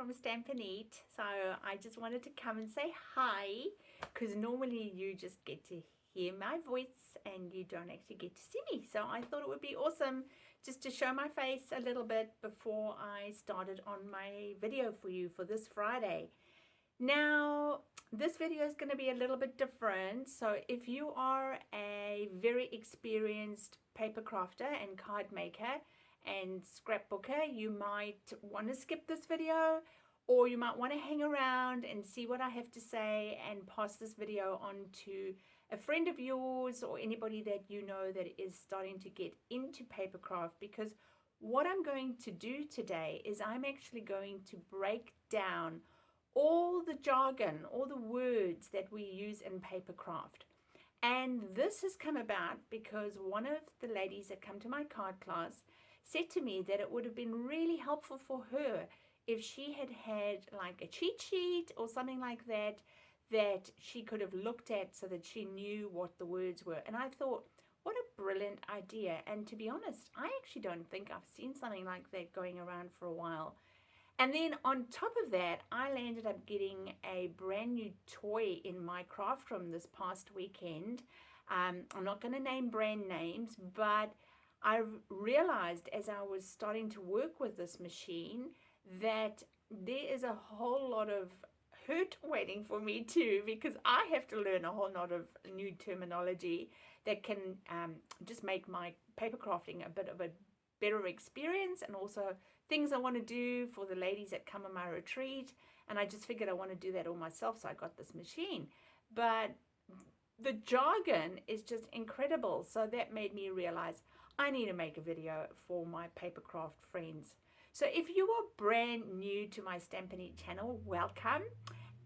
from Stamp and Eat. So I just wanted to come and say hi, because normally you just get to hear my voice and you don't actually get to see me. So I thought it would be awesome just to show my face a little bit before I started on my video for you for this Friday. Now, this video is going to be a little bit different. So if you are a very experienced paper crafter and card maker and scrapbooker, you might want to skip this video, or you might want to hang around and see what I have to say and pass this video on to a friend of yours or anybody that you know that is starting to get into papercraft, because what I'm going to do today is I'm actually going to break down all the jargon, all the words that we use in papercraft. And this has come about because one of the ladies that come to my card class said to me that it would have been really helpful for her if she had had like a cheat sheet or something like that that she could have looked at so that she knew what the words were. And I thought, what a brilliant idea. And to be honest, I actually don't think I've seen something like that going around for a while. And then on top of that, I ended up getting a brand new toy in my craft room this past weekend. I'm not going to name brand names, but I realized as I was starting to work with this machine that there is a whole lot of hurt waiting for me too, because I have to learn a whole lot of new terminology that can just make my paper crafting a bit of a better experience, and also things I want to do for the ladies that come on my retreat. And I just figured I want to do that all myself, so I got this machine. But the jargon is just incredible, so that made me realize I need to make a video for my papercraft friends. So if you are brand new to my Stamp and Eat channel, welcome.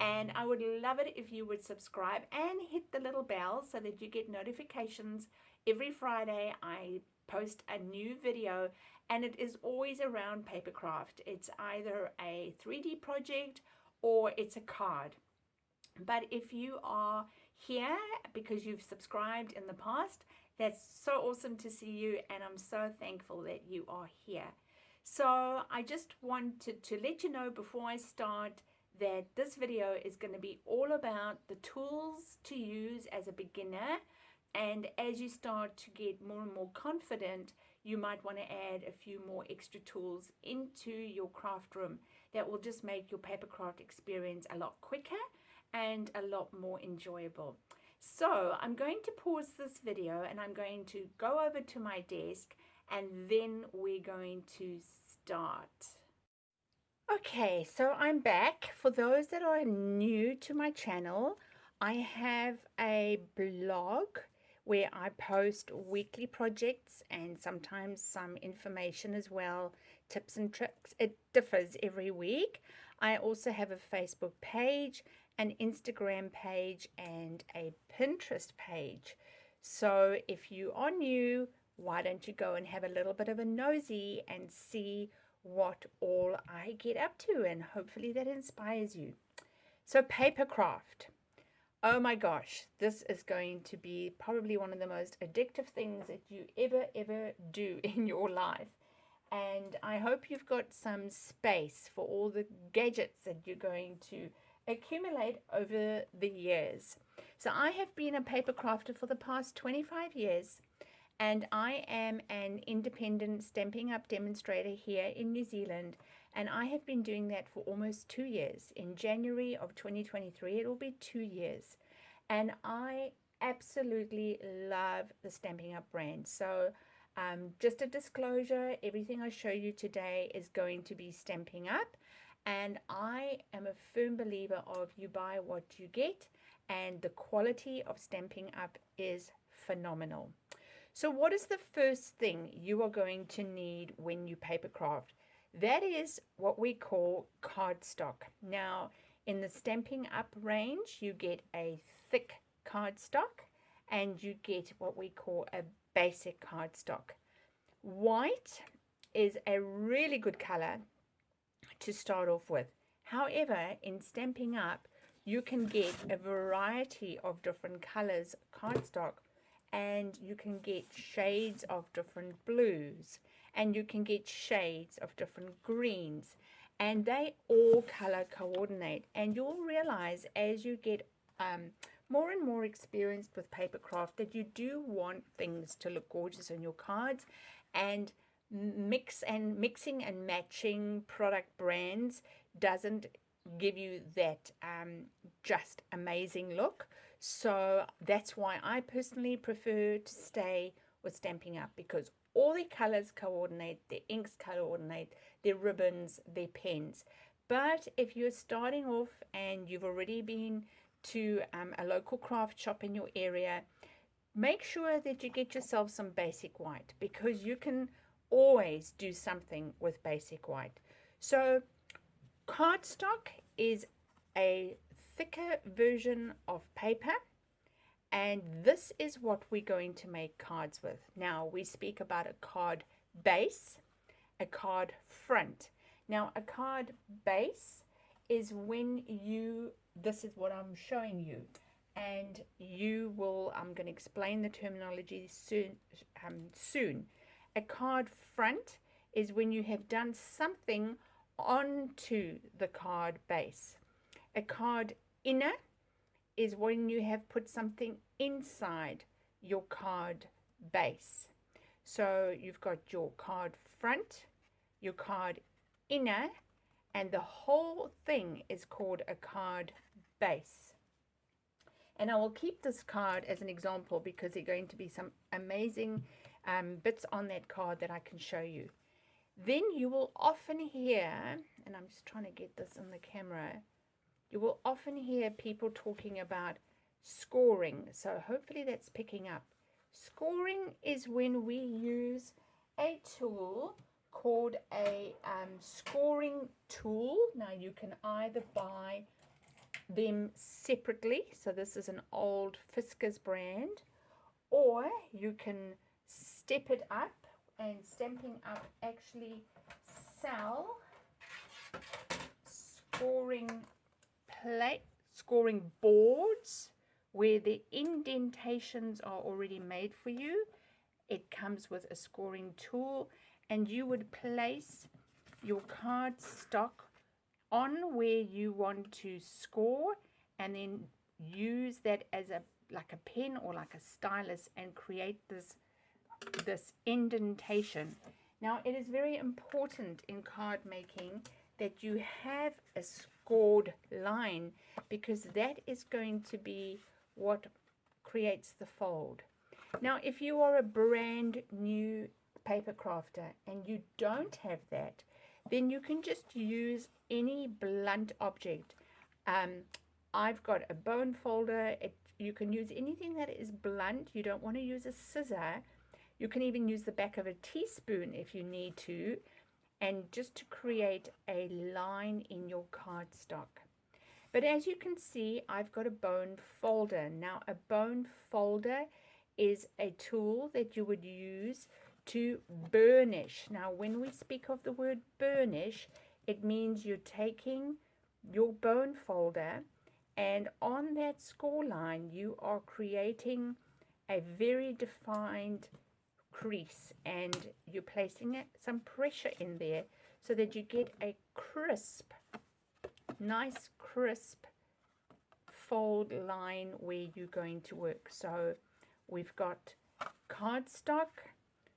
And I would love it if you would subscribe and hit the little bell so that you get notifications. Every Friday I post a new video, and it is always around papercraft. It's either a 3D project or it's a card. But if you are here because you've subscribed in the past, that's so awesome to see you, and I'm so thankful that you are here. So I just wanted to let you know before I start that this video is going to be all about the tools to use as a beginner. And as you start to get more and more confident, you might want to add a few more extra tools into your craft room that will just make your papercraft experience a lot quicker and a lot more enjoyable. So I'm going to pause this video and I'm going to go over to my desk, and then we're going to start. Okay, so I'm back. For those that are new to my channel, I have a blog where I post weekly projects and sometimes some information as well, tips and tricks. It differs every week. I also have a Facebook page, an Instagram page, and a Pinterest page. So if you are new, why don't you go and have a little bit of a nosy and see what all I get up to, and hopefully that inspires you. So papercraft. Oh my gosh, this is going to be probably one of the most addictive things that you ever do in your life. And I hope you've got some space for all the gadgets that you're going to accumulate over the years. So I have been a paper crafter for the past 25 years, and I am an independent Stampin' Up demonstrator here in New Zealand, and I have been doing that for almost 2 years. In January of 2023, it will be 2 years. And I absolutely love the Stampin' Up brand. So just a disclosure, everything I show you today is going to be Stampin' Up. And I am a firm believer of you buy what you get, and the quality of Stampin' Up is phenomenal. So what is the first thing you are going to need when you papercraft? That is what we call cardstock. Now, in the Stampin' Up range, you get a thick cardstock and you get what we call a basic cardstock. White is a really good color to start off with. However, in Stampin' Up, you can get a variety of different colors cardstock, and you can get shades of different blues, and you can get shades of different greens, and they all color coordinate. And you'll realize as you get more and more experienced with papercraft that you do want things to look gorgeous on your cards, and mixing and matching product brands doesn't give you that just amazing look. So that's why I personally prefer to stay with Stampin' Up, because all their colors coordinate, their inks coordinate, their ribbons, their pens. But if you're starting off and you've already been to a local craft shop in your area, make sure that you get yourself some basic white, because you can always do something with basic white. So cardstock is a thicker version of paper, and this is what we're going to make cards with. Now we speak about a card base, a card front. Now a card base is when this is what I'm showing you, and I'm going to explain the terminology soon. A card front is when you have done something onto the card base. A card inner is when you have put something inside your card base. So you've got your card front, your card inner, and the whole thing is called a card base. And I will keep this card as an example because there are going to be some amazing bits on that card that I can show you. Then you will often hear, and I'm just trying to get this in the camera, you will often hear people talking about scoring. So hopefully that's picking up. Scoring is when we use a tool called a scoring tool. Now you can either buy them separately, so this is an old Fiskars brand, or you can step it up, and Stampin' Up actually sell scoring boards where the indentations are already made for you. It comes with a scoring tool, and you would place your card stock on where you want to score, and then use that as like a pen or like a stylus and create this indentation. Now it is very important in card making that you have a scored line, because that is going to be what creates the fold. Now if you are a brand new paper crafter and you don't have that, then you can just use any blunt object. I've got a bone folder. You can use anything that is blunt. You don't want to use a scissor. You can even use the back of a teaspoon if you need to, and just to create a line in your cardstock. But as you can see, I've got a bone folder. Now a bone folder is a tool that you would use to burnish. Now when we speak of the word burnish, it means you're taking your bone folder, and on that score line you are creating a very defined crease, and you're placing some pressure in there so that you get a crisp, nice crisp fold line where you're going to work. So we've got cardstock,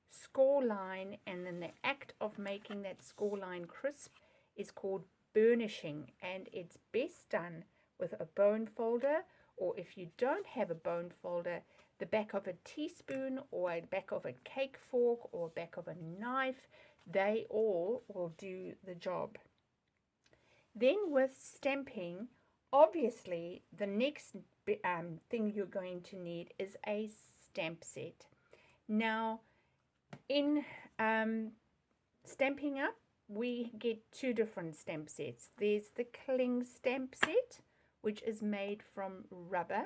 score line, and then the act of making that score line crisp is called burnishing, and it's best done with a bone folder, or if you don't have a bone folder, the back of a teaspoon or a back of a cake fork or back of a knife. They all will do the job. Then with stamping, obviously the next thing you're going to need is a stamp set. Now in Stampin' Up, we get two different stamp sets. There's the cling stamp set, which is made from rubber,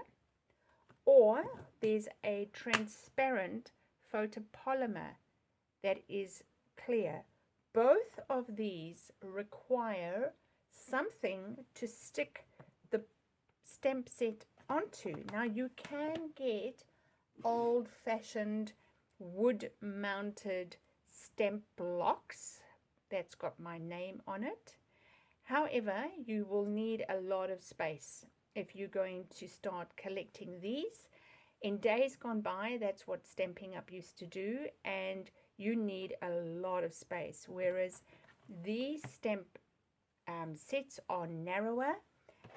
or there's a transparent photopolymer that is clear. Both of these require something to stick the stamp set onto. Now you can get old-fashioned wood-mounted stamp blocks that's got my name on it, However, you will need a lot of space if you're going to start collecting these. In days gone by, that's what Stampin' Up used to do, and you need a lot of space, whereas these stamp sets are narrower,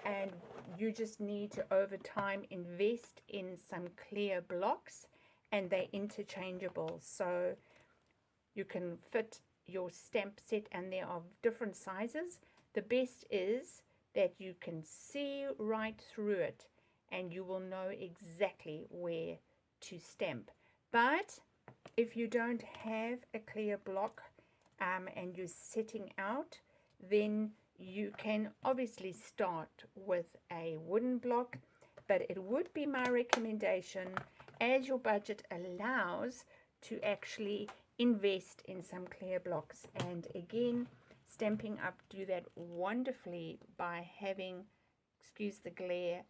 and you just need to over time invest in some clear blocks, and they're interchangeable, so you can fit your stamp set, and they are different sizes. The best is that you can see right through it and you will know exactly where to stamp. But if you don't have a clear block and you're setting out, then you can obviously start with a wooden block, but it would be my recommendation, as your budget allows, to actually invest in some clear blocks. And again, Stampin' Up do that wonderfully by having, excuse the glare,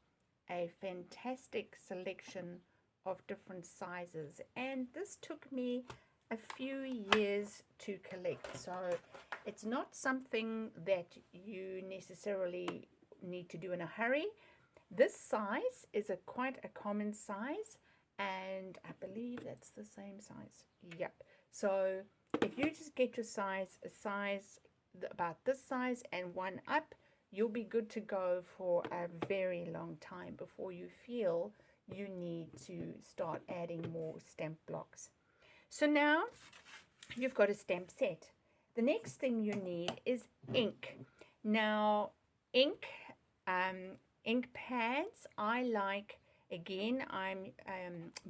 a fantastic selection of different sizes. And this took me a few years to collect, so it's not something that you necessarily need to do in a hurry. This size is quite a common size, and I believe that's the same size. Yep. So if you just get your size, a size about this size and one up, you'll be good to go for a very long time before you feel you need to start adding more stamp blocks. So now you've got a stamp set. The next thing you need is ink. Now, ink pads, I like, again, I'm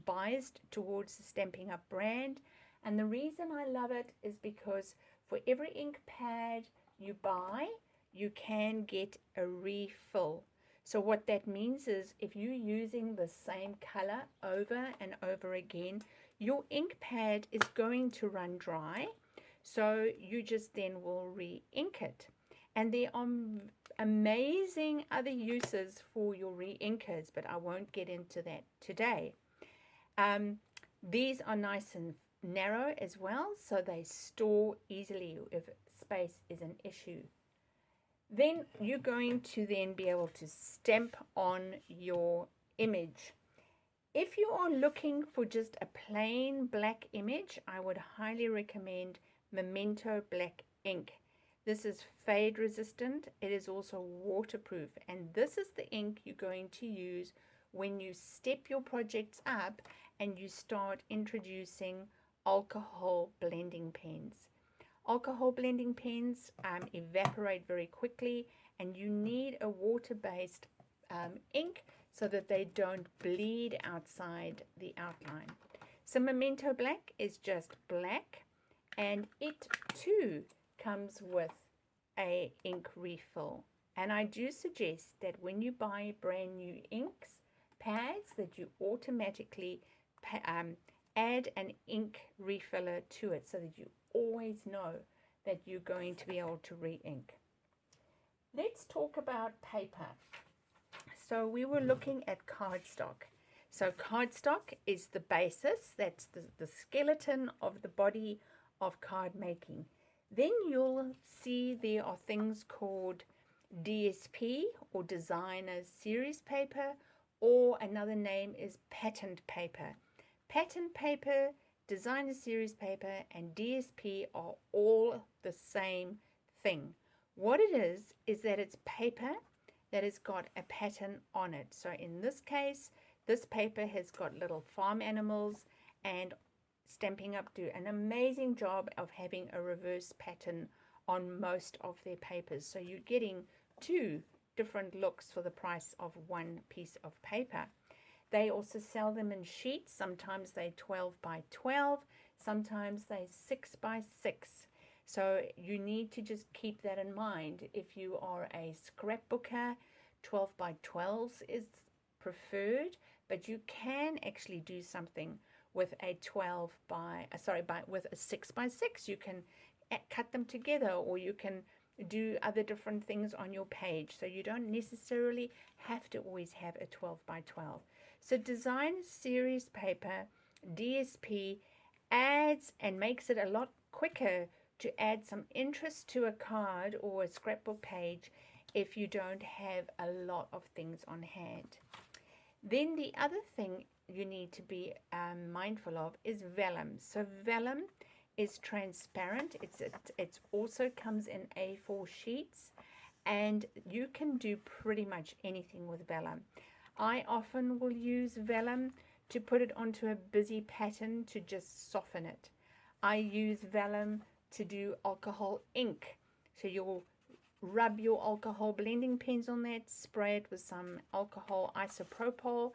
biased towards the Stampin' Up brand. And the reason I love it is because for every ink pad you buy, you can get a refill. So what that means is if you're using the same color over and over again, your ink pad is going to run dry. So you just then will re-ink it. And there are amazing other uses for your re-inkers, but I won't get into that today. These are nice and narrow as well, so they store easily if space is an issue. Then you're going to then be able to stamp on your image. If you are looking for just a plain black image, I would highly recommend Memento Black ink. This is fade resistant. It is also waterproof, and this is the ink you're going to use when you step your projects up and you start introducing alcohol blending pens. Alcohol blending pens evaporate very quickly, and you need a water-based ink so that they don't bleed outside the outline. So Memento Black is just black, and it too comes with a ink refill. And I do suggest that when you buy brand new inks pads, that you automatically add an ink refiller to it so that you always know that you're going to be able to re-ink. Let's talk about paper. So we were looking at cardstock. So cardstock is the basis, that's the skeleton of the body of card making. Then you'll see there are things called DSP or designer series paper, or another name is patterned paper. Patterned paper, designer series paper, and DSP are all the same thing. What it is that it's paper that has got a pattern on it. So in this case, this paper has got little farm animals, and Stampin' Up do an amazing job of having a reverse pattern on most of their papers. So you're getting two different looks for the price of one piece of paper. They also sell them in sheets. Sometimes they're 12 by 12, sometimes they're 6 by 6. So you need to just keep that in mind. If you are a scrapbooker, 12 by 12s is preferred, but you can actually do something with a with a 6 by 6. You can cut them together, or you can do other different things on your page. So you don't necessarily have to always have a 12 by 12. So design series paper, DSP, adds and makes it a lot quicker to add some interest to a card or a scrapbook page if you don't have a lot of things on hand. Then the other thing you need to be mindful of is vellum. So vellum is transparent. It's also comes in A4 sheets, and you can do pretty much anything with vellum. I often will use vellum to put it onto a busy pattern to just soften it. I use vellum to do alcohol ink. So you'll rub your alcohol blending pens on that, spray it with some alcohol isopropyl,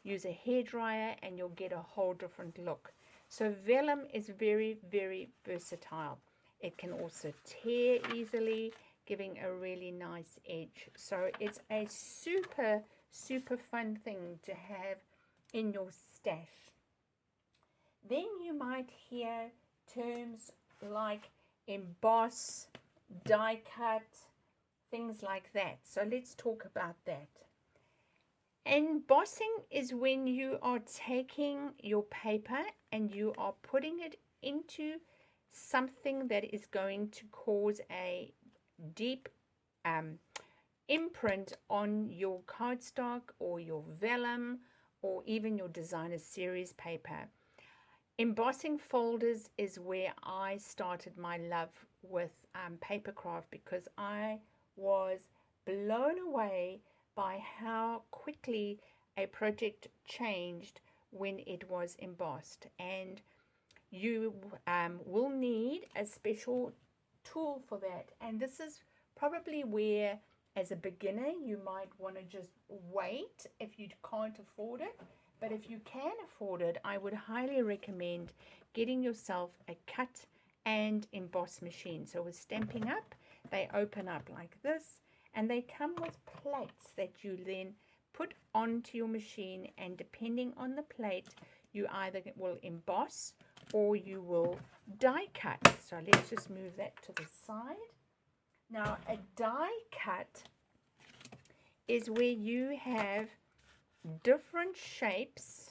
use a hairdryer, and you'll get a whole different look. So vellum is very, very versatile. It can also tear easily, giving a really nice edge. So it's a super, super fun thing to have in your stash. Then you might hear terms like emboss, die cut, things like that. So let's talk about that. Embossing is when you are taking your paper and you are putting it into something that is going to cause a deep imprint on your cardstock or your vellum or even your designer series paper. Embossing folders is where I started my love with papercraft, because I was blown away by how quickly a project changed when it was embossed. And you will need a special tool for that. And this is probably where, as a beginner, you might want to just wait if you can't afford it. But if you can afford it, I would highly recommend getting yourself a cut and emboss machine. So with Stampin' Up, they open up like this, and they come with plates that you then put onto your machine, and depending on the plate, you either will emboss or you will die cut. So let's just move that to the side. Now, a die cut is where you have different shapes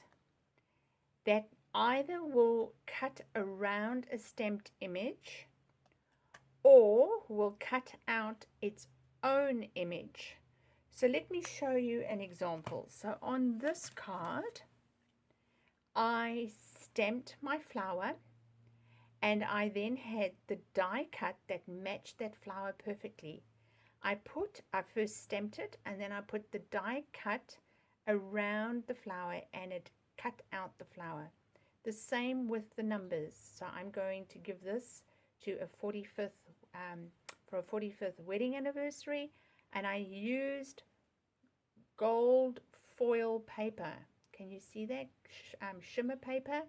that either will cut around a stamped image or will cut out its own image. So let me show you an example. So on this card, I stamped my flower, and I then had the die cut that matched that flower perfectly. I first stamped it, and then I put the die cut around the flower, and it cut out the flower. The same with the numbers. So I'm going to give this to a 45th for a 45th wedding anniversary, and I used gold foil paper. Can you see that? Shimmer paper,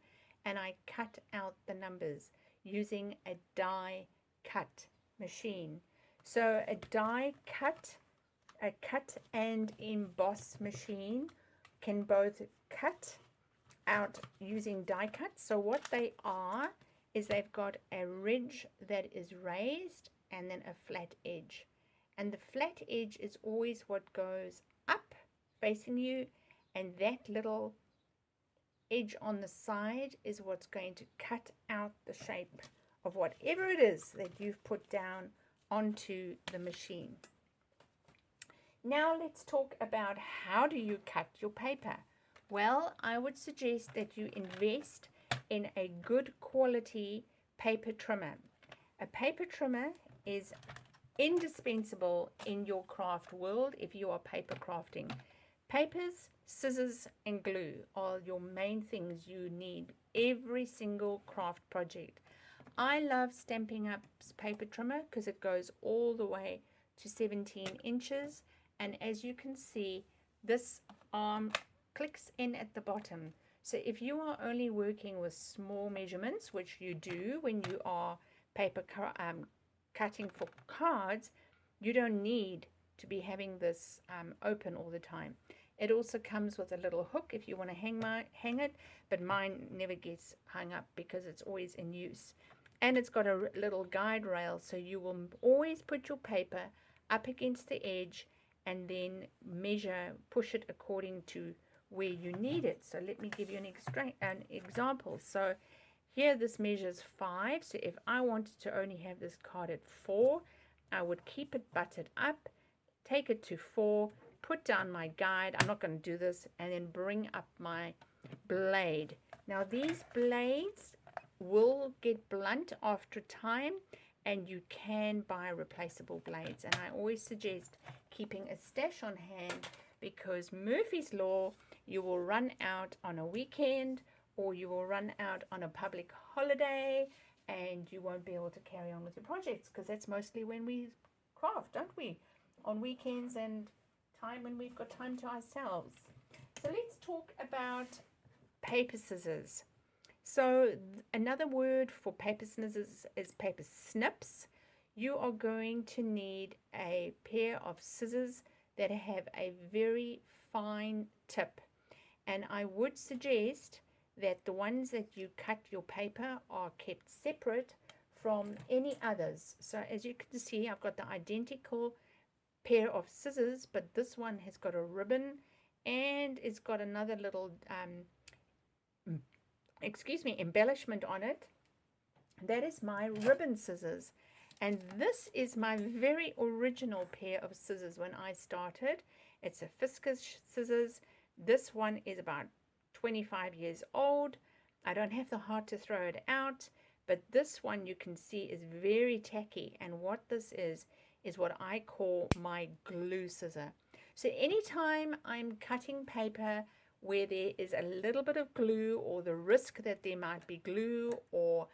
and I cut out the numbers using a die cut machine. So a cut and emboss machine can both cut out using die cut. So what they are is they've got a ridge that is raised and then a flat edge. And the flat edge is always what goes up facing you, and that little edge on the side is what's going to cut out the shape of whatever it is that you've put down onto the machine. Now let's talk about how do you cut your paper. Well, I would suggest that you invest in a good quality paper trimmer. A paper trimmer is indispensable in your craft world if you are paper crafting. Papers, scissors, and glue are your main things you need every single craft project. I love Stampin' Up's paper trimmer because it goes all the way to 17 inches, and as you can see, this arm clicks in at the bottom. So if you are only working with small measurements, which you do when you are paper cutting for cards, you don't need to be having this open all the time. It also comes with a little hook if you want to hang it, but mine never gets hung up because it's always in use. And it's got a little guide rail, so you will always put your paper up against the edge and then push it according to where you need it. So let me give you an example. So Here this measures 5, so if I wanted to only have this card at 4, I would keep it butted up, take it to 4, put down my guide, I'm not going to do this, and then bring up my blade. Now these blades will get blunt after time, and you can buy replaceable blades, and I always suggest keeping a stash on hand, because Murphy's Law, you will run out on a weekend, or you will run out on a public holiday, and you won't be able to carry on with your projects, because that's mostly when we craft, don't we? On weekends and time when we've got time to ourselves. So let's talk about paper scissors. So another word for paper scissors is paper snips. You are going to need a pair of scissors that have a very fine tip, and I would suggest that the ones that you cut your paper are kept separate from any others. So as you can see, I've got the identical pair of scissors, but this one has got a ribbon and it's got another little embellishment on it. That is my ribbon scissors, and this is my very original pair of scissors when I started. It's a Fiskars scissors. This one is about 25 years old. I don't have the heart to throw it out, but this one you can see is very tacky, and what this is what I call my glue scissor. So anytime I'm cutting paper where there is a little bit of glue, or the risk that there might be glue or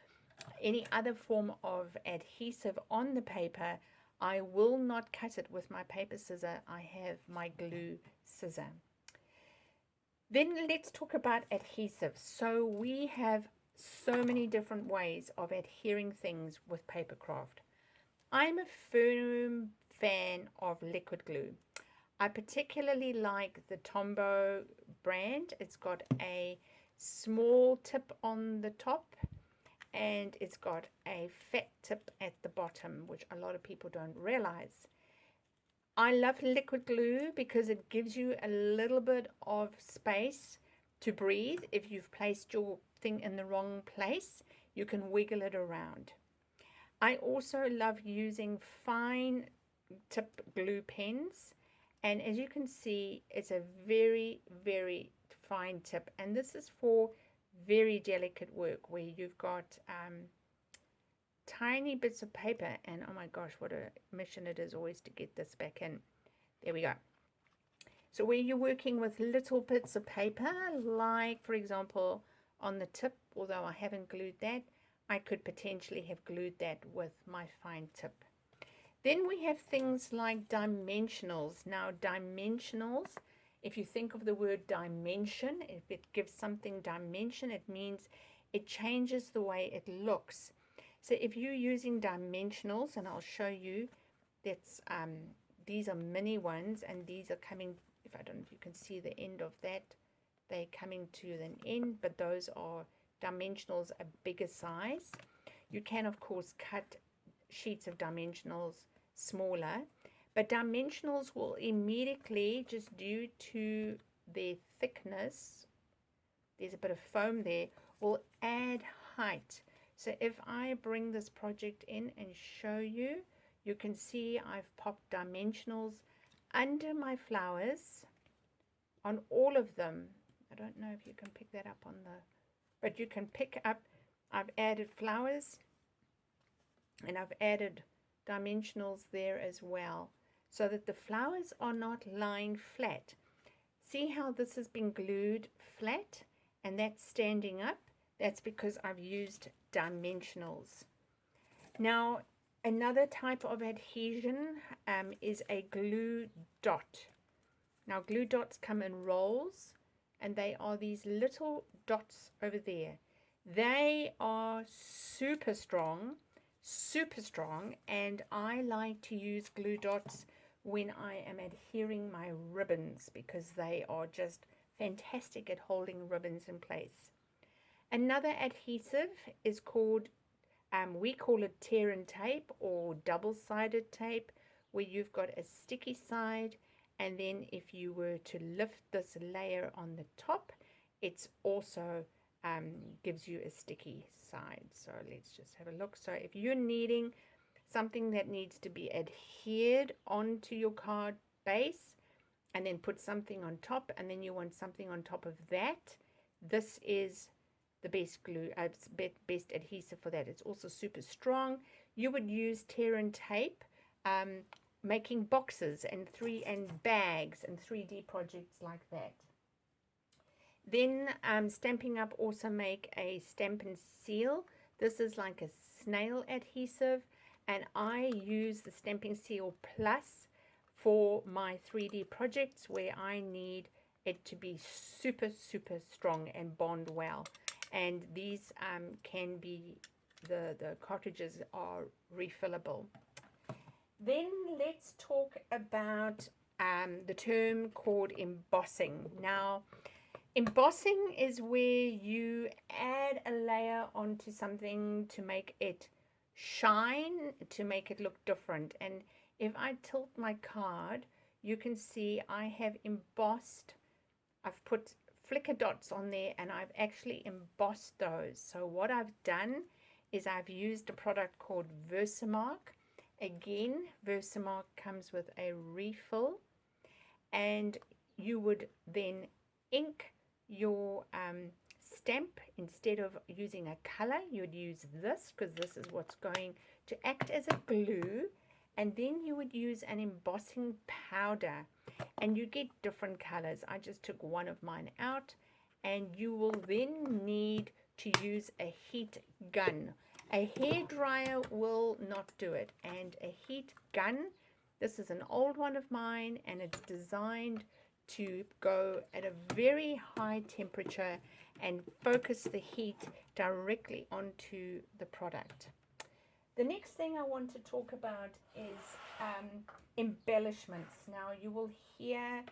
any other form of adhesive on the paper, I will not cut it with my paper scissor. I have my glue scissor. Then let's talk about adhesive. So we have so many different ways of adhering things with papercraft. I'm a firm fan of liquid glue. I particularly like the Tombow brand. It's got a small tip on the top, and it's got a fat tip at the bottom, which a lot of people don't realize. I love liquid glue because it gives you a little bit of space to breathe. If you've placed your thing in the wrong place, you can wiggle it around. I also love using fine tip glue pens, and as you can see, it's a very, very fine tip, and this is for very delicate work where you've got tiny bits of paper, and oh my gosh, what a mission it is always to get this back in. There we go. So where you're working with little bits of paper, like for example on the tip, although I haven't glued that, I could potentially have glued that with my fine tip. Then we have things like dimensionals. Now dimensionals, if you think of the word dimension, if it gives something dimension, it means it changes the way it looks. So if you're using dimensionals, and I'll show you, that's these are mini ones, and these are coming, if I don't know if you can see the end of that, they're coming to an end, but those are dimensionals a bigger size. You can of course cut sheets of dimensionals smaller, but dimensionals will immediately, just due to their thickness, there's a bit of foam there, will add height. So if I bring this project in and show you, you can see I've popped dimensionals under my flowers on all of them. I don't know if you can pick that up on the, but you can pick up, I've added flowers and I've added dimensionals there as well, so that the flowers are not lying flat. See how this has been glued flat and that's standing up? That's because I've used dimensionals. Now another type of adhesion is a glue dot. Now glue dots come in rolls, and they are these little dots over there. They are super strong, and I like to use glue dots when I am adhering my ribbons, because they are just fantastic at holding ribbons in place. Another adhesive is called, we call it tear and tape, or double-sided tape, where you've got a sticky side, and then if you were to lift this layer on the top, it's also gives you a sticky side. So let's just have a look. So if you're needing something that needs to be adhered onto your card base, and then put something on top, and then you want something on top of that, this is the best glue, best adhesive for that. It's also super strong. You would use tear and tape, making boxes and bags and 3D projects like that. Then Stampin' Up! Also make a stamp and seal. This is like a snail adhesive, and I use the Stampin' Seal Plus for my 3D projects where I need it to be super, super strong and bond well. And these can be, the cartridges are refillable. Then let's talk about the term called embossing. Now, embossing is where you add a layer onto something to make it shine, to make it look different. And if I tilt my card, you can see I have embossed, I've put flicker dots on there, and I've actually embossed those. So what I've done is I've used a product called Versamark. Again, Versamark comes with a refill, and you would then ink your stamp. Instead of using a color, you'd use this, because this is what's going to act as a glue. And then you would use an embossing powder, and you get different colors. I just took one of mine out, and you will then need to use a heat gun. A hairdryer will not do it, and a heat gun, this is an old one of mine, and it's designed to go at a very high temperature and focus the heat directly onto the product. The next thing I want to talk about is embellishments. Now, you will hear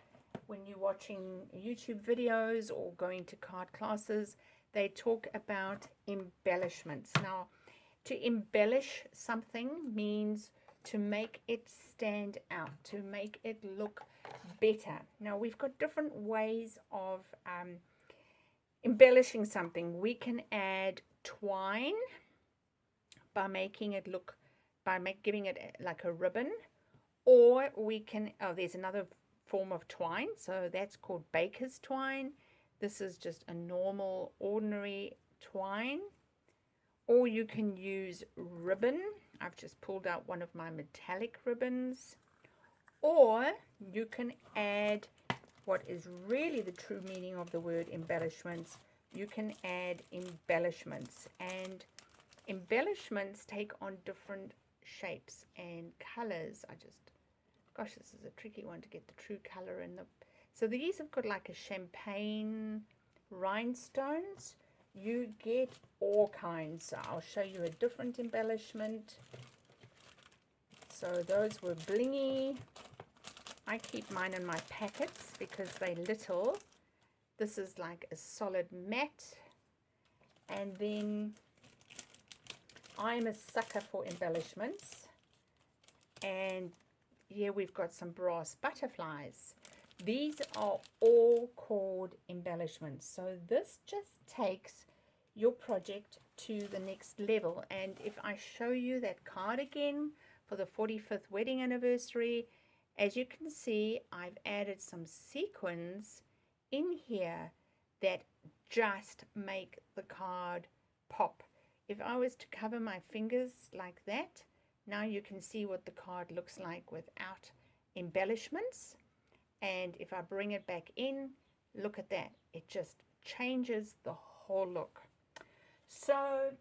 when you're watching YouTube videos or going to card classes, they talk about embellishments. Now, to embellish something means to make it stand out, to make it look better. Now, we've got different ways of embellishing something. We can add twine by making it look, giving it like a ribbon, or we can, there's another form of twine, so that's called baker's twine. This is just a normal, ordinary twine. Or you can use ribbon. I've just pulled out one of my metallic ribbons. Or you can add what is really the true meaning of the word embellishments. You can add embellishments, and embellishments take on different shapes and colors. Gosh, this is a tricky one to get the true color in the. So these have got like a champagne rhinestones. You get all kinds. So I'll show you a different embellishment. So those were blingy. I keep mine in my packets because they're little. This is like a solid matte. And then I'm a sucker for embellishments. And here we've got some brass butterflies. These are all called embellishments. So this just takes your project to the next level. And if I show you that card again for the 45th wedding anniversary, as you can see, I've added some sequins in here that just make the card pop. If I was to cover my fingers like that, now you can see what the card looks like without embellishments. And if I bring it back in, look at that. It just changes the whole look. So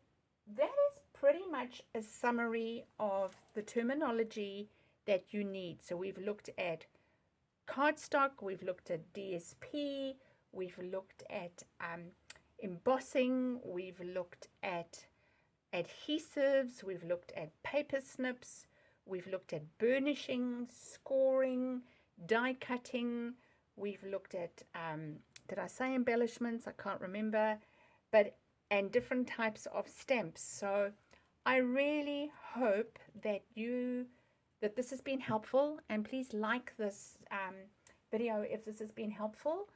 that is pretty much a summary of the terminology that you need. So we've looked at cardstock, we've looked at DSP, we've looked at embossing, we've looked at adhesives, we've looked at paper snips, we've looked at burnishing, scoring, die cutting, we've looked at did I say embellishments? I can't remember, and different types of stamps. So I really hope that this has been helpful, and please like this video if this has been helpful.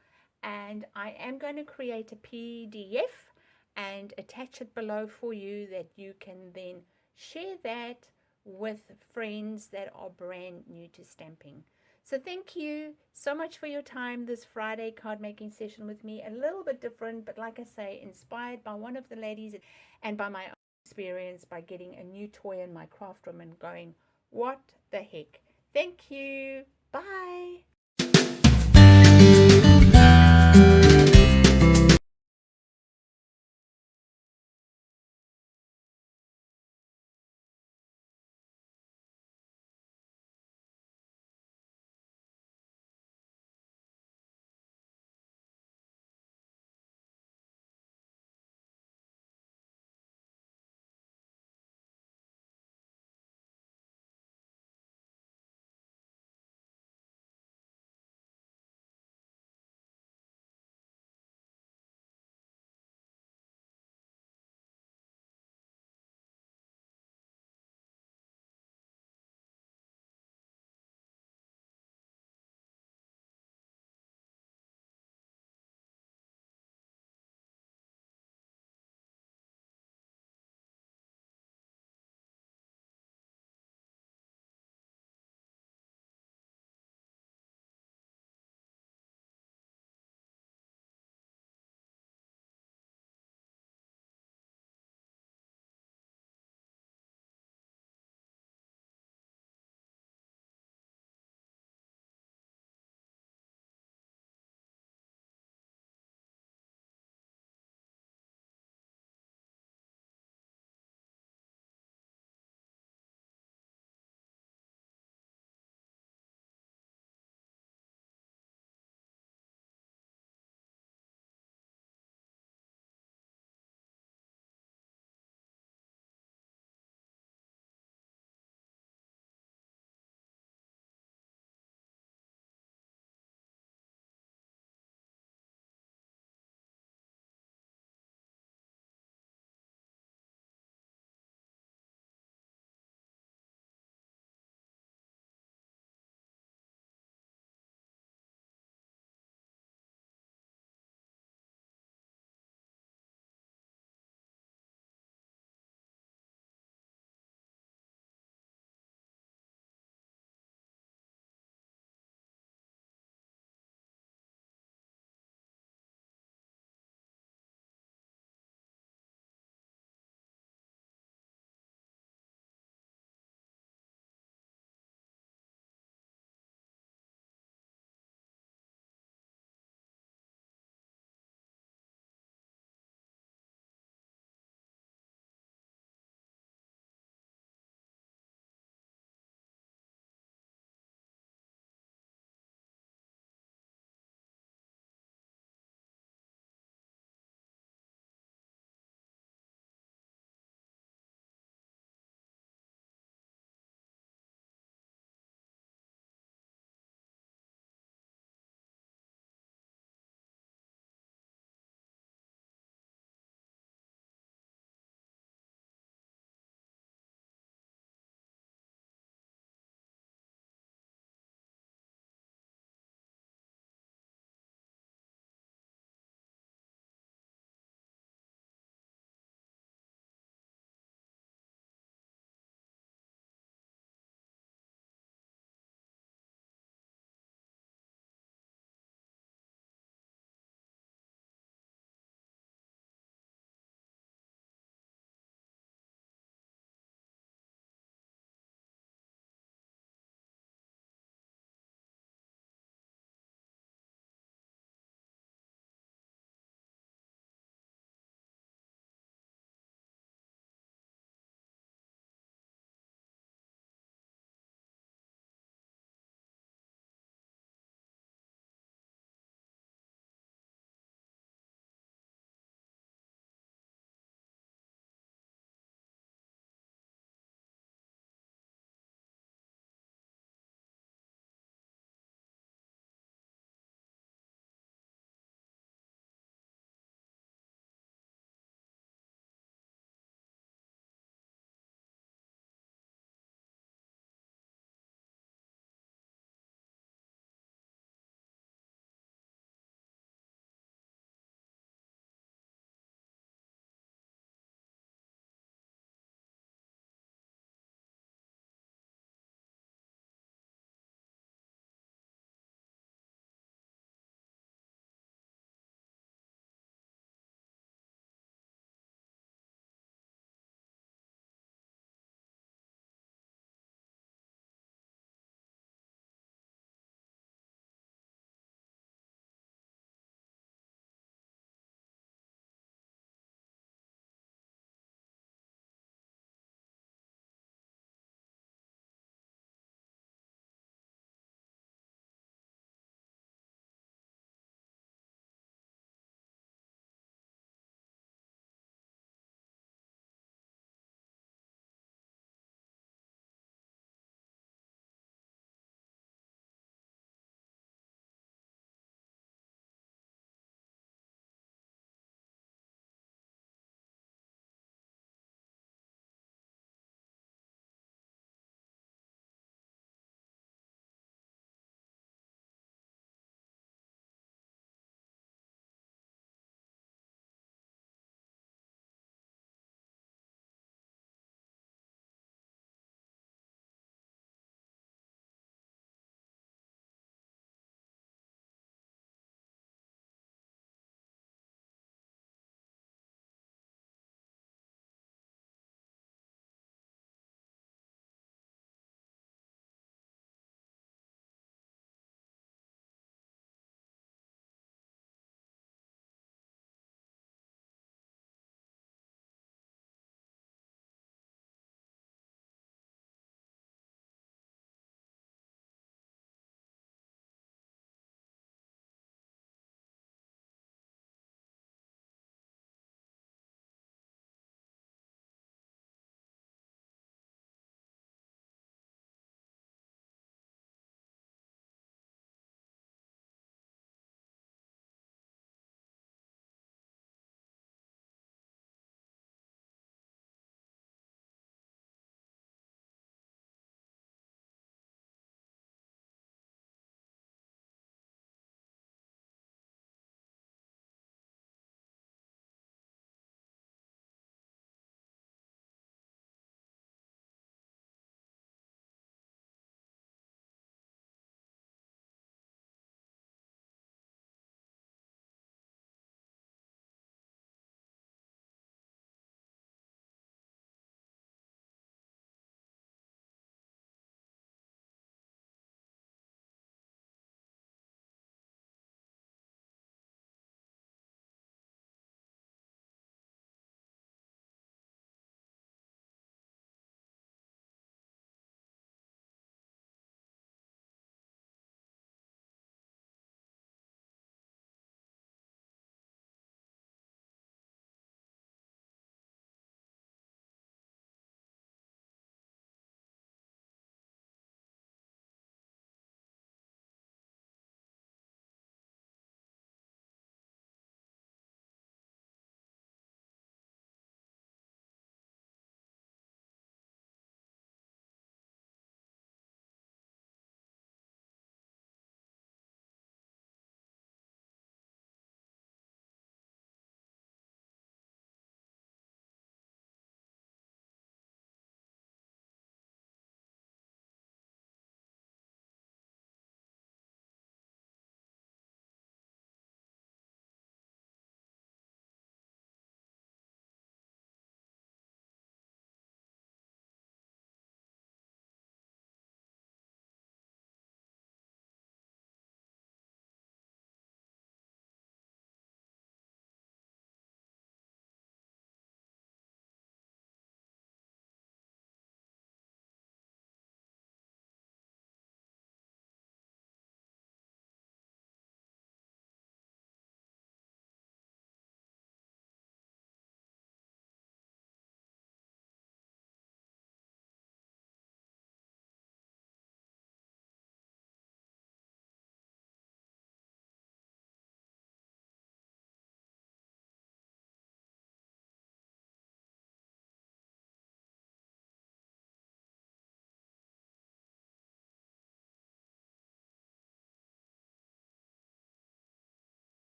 And I am going to create a PDF and attach it below for you that you can then share that with friends that are brand new to stamping. So thank you so much for your time this Friday card making session with me. A little bit different, but like I say, inspired by one of the ladies and by my own experience by getting a new toy in my craft room and going, what the heck? Thank you. Bye.